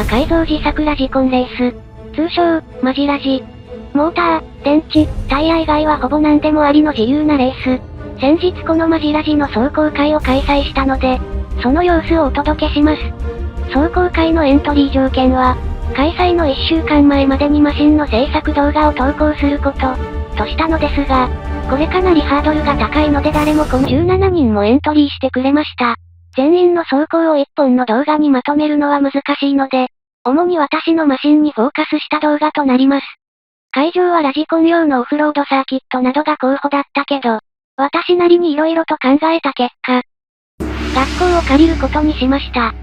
改造自作ラジコンレース。通称、マジラジ。モーター、電池、タイヤ以外はほぼ何でもありの自由なレース。先日このマジラジの壮行会を開催したので、その様子をお届けします。壮行会のエントリー条件は、開催の1週間前までにマシンの製作動画を投稿すること、としたのですが、これかなりハードルが高いので誰もこの17人もエントリーしてくれました。全員の走行を1本の動画にまとめるのは難しいので、主に私のマシンにフォーカスした動画となります。会場はラジコン用のオフロードサーキットなどが候補だったけど、私なりに色々と考えた結果、学校を借りることにしました。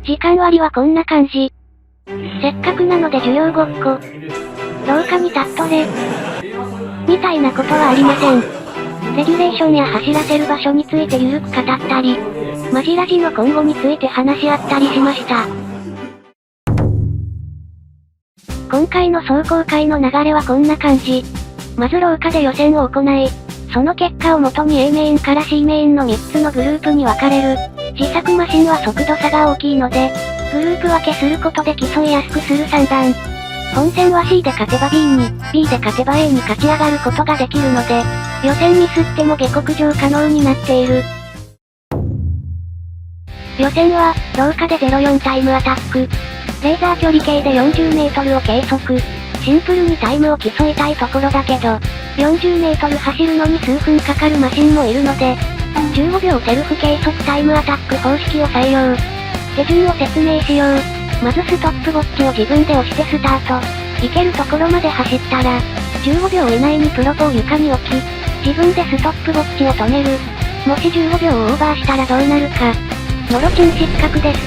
時間割はこんな感じ。せっかくなので授業ごっこ。廊下に立っとれ。みたいなことはありません。レギュレーションや走らせる場所についてゆるく語ったり、マジラジの今後について話し合ったりしました。今回の壮行会の流れはこんな感じ。まず廊下で予選を行い、その結果をもとに A メインから C メインの3つのグループに分かれる。自作マシンは速度差が大きいので、グループ分けすることで競いやすくする算段。本戦は C で勝てば B に、B で勝てば A に勝ち上がることができるので、予選ミスっても下克上可能になっている。予選は、廊下で04タイムアタック。レーザー距離計で40メートルを計測。シンプルにタイムを競いたいところだけど、40メートル走るのに数分かかるマシンもいるので、15秒セルフ計測タイムアタック方式を採用。手順を説明しよう。まずストップウォッチを自分で押してスタート。行けるところまで走ったら、15秒以内にプロポを床に置き、自分でストップウォッチを止める。もし15秒をオーバーしたらどうなるか。もろチン失格です。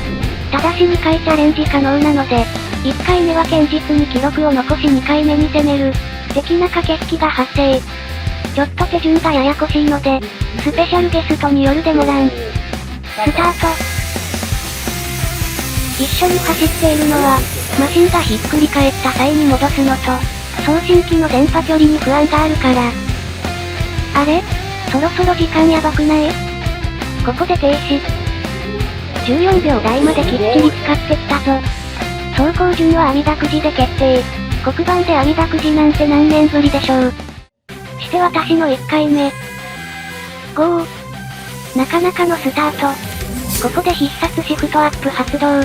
ただし2回チャレンジ可能なので、1回目は堅実に記録を残し2回目に攻める、的な駆け引きが発生。ちょっと手順がややこしいので、スペシャルゲストによるデモラン。スタート。一緒に走っているのは、マシンがひっくり返った際に戻すのと、送信機の電波距離に不安があるから。あれ？そろそろ時間やばくない？ここで停止。14秒台まできっちり使ってきたぞ。走行順は網だくじで決定。黒板で網だくじなんて何年ぶりでしょう。して私の1回目。ゴー。なかなかのスタート。ここで必殺シフトアップ発動。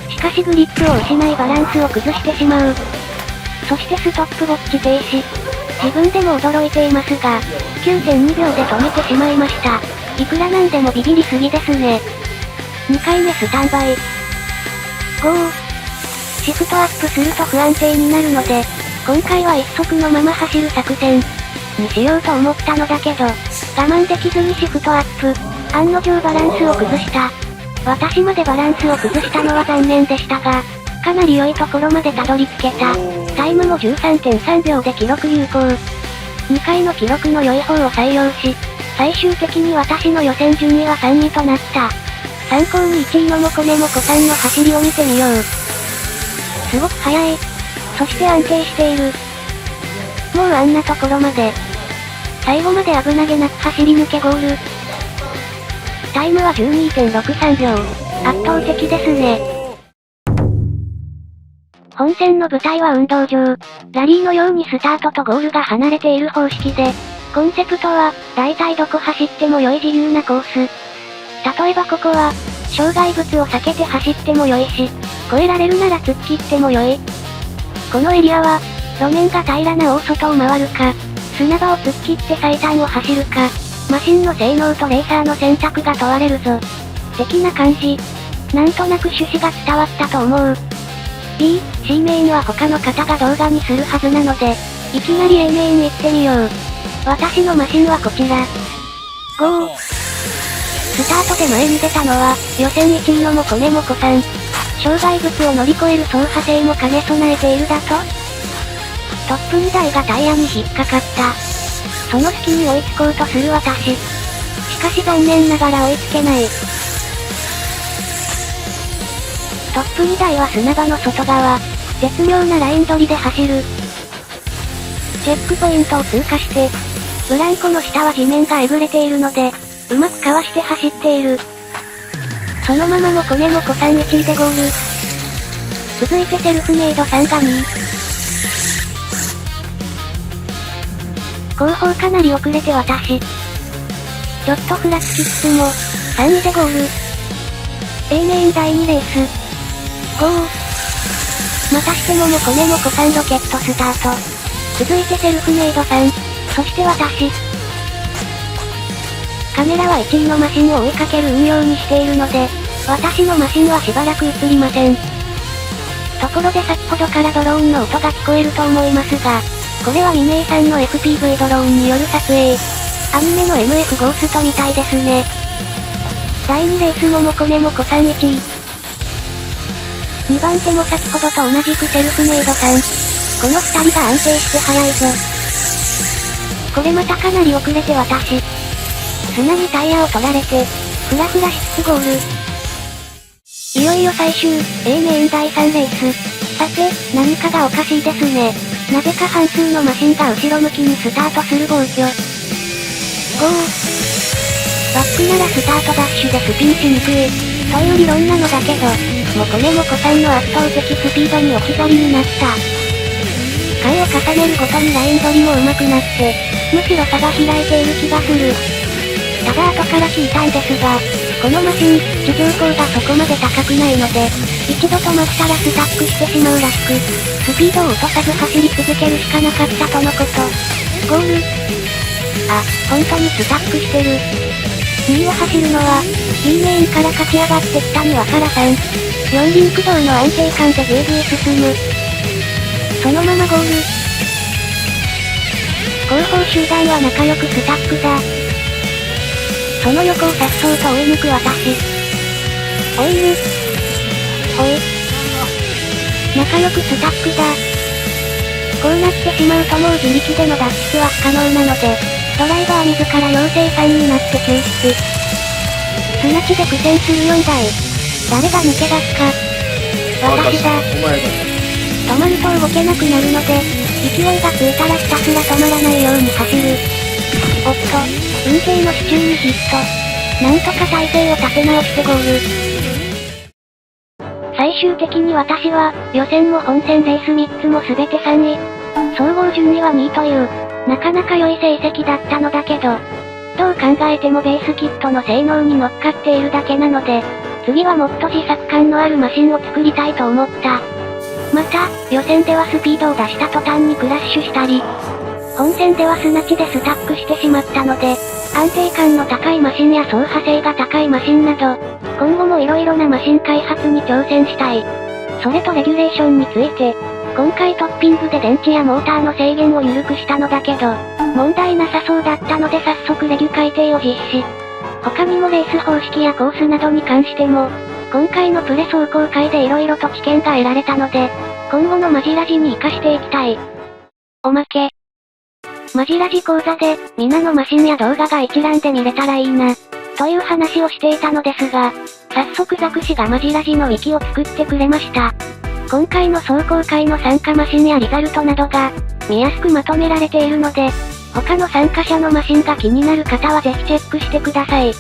しかしグリップを失いバランスを崩してしまう。そしてストップウォッチ停止。自分でも驚いていますが、9.2 秒で止めてしまいました。いくらなんでもビビりすぎですね。2回目スタンバイ。ゴー。シフトアップすると不安定になるので、今回は一足のまま走る作戦にしようと思ったのだけど、我慢できずにシフトアップ。案の定バランスを崩した。私までバランスを崩したのは残念でしたが、かなり良いところまでたどり着けた。タイムも 13.3 秒で記録有効。2回の記録の良い方を採用し、最終的に私の予選順位は3位となった。参考に1位のモコネモコさんの走りを見てみよう。すごく速い。そして安定している。もうあんなところまで。最後まで危なげなく走り抜けゴール。タイムは 12.63 秒。圧倒的ですね。本戦の舞台は運動場。ラリーのようにスタートとゴールが離れている方式で、コンセプトは、大体どこ走っても良い自由なコース。例えばここは、障害物を避けて走っても良いし、越えられるなら突っ切っても良い。このエリアは、路面が平らな大外を回るか、砂場を突っ切って最短を走るか、マシンの性能とレーサーの選択が問われるぞ。的な感じ。なんとなく趣旨が伝わったと思う。B、C メインは他の方が動画にするはずなので、いきなり A メイン行ってみよう。私のマシンはこちら。ゴー。スタートで前に出たのは、予選1位のモコネモコさん。障害物を乗り越える走破性も兼ね備えているだと？トップ2台がタイヤに引っかかった。その隙に追いつこうとする私。しかし残念ながら追いつけない。トップ2台は砂場の外側。絶妙なライン取りで走る。チェックポイントを通過して、ブランコの下は地面がえぐれているので、うまくかわして走っている。そのままモコネモコさん1位でゴール。続いてセルフメイドさんが2位。後方かなり遅れて私。ちょっとふらつきつつも、3位でゴール。A メイン第2レース。ゴー。またしてももこねもこさんロケットスタート。続いてセルフメイドさん。そして私。カメラは1位のマシンを追いかける運用にしているので、私のマシンはしばらく映りません。ところで先ほどからドローンの音が聞こえると思いますが、これは未明さんの FPV ドローンによる撮影。アニメの MF ゴーストみたいですね。第2レースももこねもこさん1位。2番手も先ほどと同じくセルフメイドさん。この2人が安定して速いぞ。これまたかなり遅れて私。砂にタイヤを取られて、フラフラしつつゴール。いよいよ最終、A メイン第3レース。さて、何かがおかしいですね。なぜか半数のマシンが後ろ向きにスタートする暴挙。ゴー。バックならスタートダッシュでスピンしにくい。という理論なのだけど、もこねもこさんの圧倒的スピードに置き去りになった。回を重ねるごとにライン取りも上手くなって、むしろ差が開いている気がする。ただ後から聞いたんですが、このマシン、地上高がそこまで高くないので、一度止まったらスタックしてしまうらしく、スピードを落とさず走り続けるしかなかったとのこと。ゴール。あ、本当にスタックしてる。2位を走るのは、B メインから勝ち上がってきたにわからさん。四輪駆動の安定感でぐいぐい進む。そのままゴール。後方集団は仲良くスタックだ。その横を颯爽と追い抜く私。追いぬ。ほい。仲良くスタックだ。こうなってしまうともう自力での脱出は不可能なので、ドライバー自ら陽性さんになって救出。砂地で苦戦する4台。誰が抜け出すか。私だ。止まると動けなくなるので、勢いがついたらひたすら止まらないように走る。おっと、運勢の支柱にヒット。なんとか体勢を立て直してゴール。最終的に私は、予選も本戦レース3つも全て3位。総合順位は2位という、なかなか良い成績だったのだけど、どう考えてもベースキットの性能に乗っかっているだけなので、次はもっと自作感のあるマシンを作りたいと思った。また、予選ではスピードを出した途端にクラッシュしたり、本戦では砂地でスタックしてしまったので、安定感の高いマシンや走破性が高いマシンなど、今後も色々なマシン開発に挑戦したい。それとレギュレーションについて、今回トッピングで電池やモーターの制限を緩くしたのだけど、問題なさそうだったので早速レギュ改定を実施。他にもレース方式やコースなどに関しても、今回のプレ走行会で色々と知見が得られたので、今後のマジラジに活かしていきたい。おまけ。マジラジ講座で、皆のマシンや動画が一覧で見れたらいいな、という話をしていたのですが、早速ザク氏がマジラジのウィキを作ってくれました。今回の走行会の参加マシンやリザルトなどが、見やすくまとめられているので、他の参加者のマシンが気になる方はぜひチェックしてください。